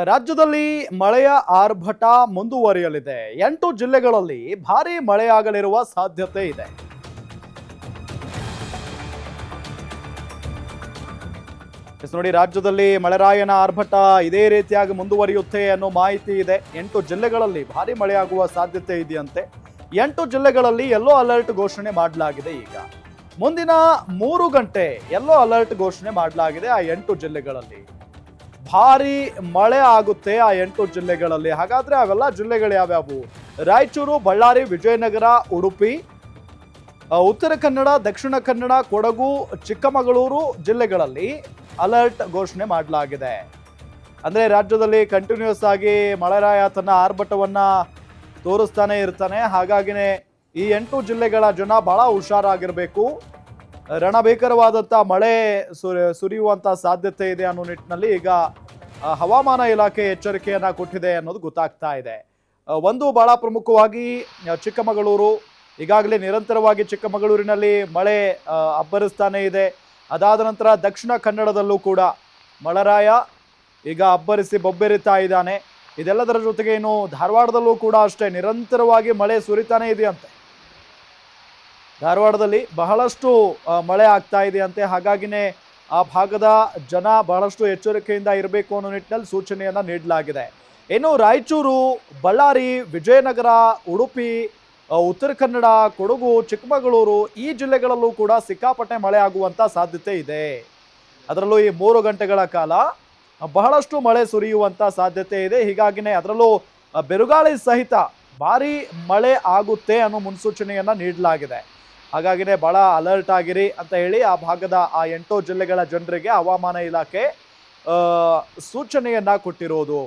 ರಾಜ್ಯದಲ್ಲಿ ಮಳೆಯ ಆರ್ಭಟ ಮುಂದುವರಿಯಲಿದೆ. 8 ಜಿಲ್ಲೆಗಳಲ್ಲಿ ಭಾರೀ ಮಳೆಯಾಗಲಿರುವ ಸಾಧ್ಯತೆ ಇದೆ. ನೋಡಿ, ರಾಜ್ಯದಲ್ಲಿ ಮಳೆರಾಯನ ಆರ್ಭಟ ಇದೇ ರೀತಿಯಾಗಿ ಮುಂದುವರಿಯುತ್ತೆ ಅನ್ನೋ ಮಾಹಿತಿ ಇದೆ. 8 ಜಿಲ್ಲೆಗಳಲ್ಲಿ ಭಾರೀ ಮಳೆಯಾಗುವ ಸಾಧ್ಯತೆ ಇದೆಯಂತೆ. 8 ಜಿಲ್ಲೆಗಳಲ್ಲಿ ಯೆಲ್ಲೋ ಅಲರ್ಟ್ ಘೋಷಣೆ ಮಾಡಲಾಗಿದೆ. ಈಗ ಮುಂದಿನ 3 ಗಂಟೆ ಯೆಲ್ಲೋ ಅಲರ್ಟ್ ಘೋಷಣೆ ಮಾಡಲಾಗಿದೆ. ಆ 8 ಜಿಲ್ಲೆಗಳಲ್ಲಿ ಭಾರಿ ಮಳೆ ಆಗುತ್ತೆ. ಆ 8 ಜಿಲ್ಲೆಗಳಲ್ಲಿ ಹಾಗಾದ್ರೆ ಅವೆಲ್ಲ ಜಿಲ್ಲೆಗಳು ಯಾವ್ಯಾವು? ರಾಯಚೂರು, ಬಳ್ಳಾರಿ, ವಿಜಯನಗರ, ಉಡುಪಿ, ಉತ್ತರ ಕನ್ನಡ, ದಕ್ಷಿಣ ಕನ್ನಡ, ಕೊಡಗು, ಚಿಕ್ಕಮಗಳೂರು ಜಿಲ್ಲೆಗಳಲ್ಲಿ ಅಲರ್ಟ್ ಘೋಷಣೆ ಮಾಡಲಾಗಿದೆ. ಅಂದ್ರೆ ರಾಜ್ಯದಲ್ಲಿ ಕಂಟಿನ್ಯೂಸ್ ಆಗಿ ಮಳೆರಾಯ ತನ್ನ ಆರ್ಭಟವನ್ನ ತೋರಿಸ್ತಾನೆ ಇರ್ತಾನೆ. ಹಾಗಾಗಿನೇ ಈ 8 ಜಿಲ್ಲೆಗಳ ಜನ ಬಹಳ ಹುಷಾರಾಗಿರ್ಬೇಕು. ರಣಭೀಕರವಾದಂಥ ಮಳೆ ಸುರಿಯುವಂಥ ಸಾಧ್ಯತೆ ಇದೆ ಅನ್ನೋ ನಿಟ್ಟಿನಲ್ಲಿ ಈಗ ಹವಾಮಾನ ಇಲಾಖೆ ಎಚ್ಚರಿಕೆಯನ್ನ ಕೊಟ್ಟಿದೆ ಅನ್ನೋದು ಗೊತ್ತಾಗ್ತಾ ಇದೆ. ಒಂದು ಬಹಳ ಪ್ರಮುಖವಾಗಿ ಚಿಕ್ಕಮಗಳೂರು, ಈಗಾಗಲೇ ನಿರಂತರವಾಗಿ ಚಿಕ್ಕಮಗಳೂರಿನಲ್ಲಿ ಮಳೆ ಅಬ್ಬರಿಸ್ತಾನೆ ಇದೆ. ಅದಾದ ನಂತರ ದಕ್ಷಿಣ ಕನ್ನಡದಲ್ಲೂ ಕೂಡ ಮಳೆರಾಯ ಈಗ ಅಬ್ಬರಿಸಿ ಬೊಬ್ಬೆರಿತಾ ಇದ್ದಾನೆ. ಇದೆಲ್ಲದರ ಜೊತೆಗೆ ಇನ್ನು ಧಾರವಾಡದಲ್ಲೂ ಕೂಡ ಅಷ್ಟೇ ನಿರಂತರವಾಗಿ ಮಳೆ ಸುರಿತಾನೆ ಇದೆಯಂತೆ. ಧಾರವಾಡದಲ್ಲಿ ಬಹಳಷ್ಟು ಮಳೆ ಆಗ್ತಾ ಇದೆಯಂತೆ. ಹಾಗಾಗಿನೇ ಆ ಭಾಗದ ಜನ ಬಹಳಷ್ಟು ಎಚ್ಚರಿಕೆಯಿಂದ ಇರಬೇಕು ಅನ್ನೋ ನಿಟ್ಟಿನಲ್ಲಿ ಸೂಚನೆಯನ್ನ ನೀಡಲಾಗಿದೆ. ಇನ್ನು ರಾಯಚೂರು, ಬಳ್ಳಾರಿ, ವಿಜಯನಗರ, ಉಡುಪಿ, ಉತ್ತರ ಕನ್ನಡ, ಕೊಡಗು, ಚಿಕ್ಕಮಗಳೂರು ಈ ಜಿಲ್ಲೆಗಳಲ್ಲೂ ಕೂಡ ಸಿಕ್ಕಾಪಟ್ಟೆ ಮಳೆ ಆಗುವಂತ ಸಾಧ್ಯತೆ ಇದೆ. ಅದರಲ್ಲೂ ಈ 3 ಗಂಟೆಗಳ ಕಾಲ ಬಹಳಷ್ಟು ಮಳೆ ಸುರಿಯುವಂತ ಸಾಧ್ಯತೆ ಇದೆ. ಹೀಗಾಗಿನೇ ಅದರಲ್ಲೂ ಬಿರುಗಾಳಿ ಸಹಿತ ಭಾರಿ ಮಳೆ ಆಗುತ್ತೆ ಅನ್ನೋ ಮುನ್ಸೂಚನೆಯನ್ನ ನೀಡಲಾಗಿದೆ. ಹಾಗಾಗಿನೇ ಬಹಳ ಅಲರ್ಟ್ ಆಗಿರಿ ಅಂತ ಹೇಳಿ ಆ ಭಾಗದ ಆ 8 ಜಿಲ್ಲೆಗಳ ಜನರಿಗೆ ಹವಾಮಾನ ಇಲಾಖೆ ಸೂಚನೆಯನ್ನ ಕೊಟ್ಟಿರೋದು.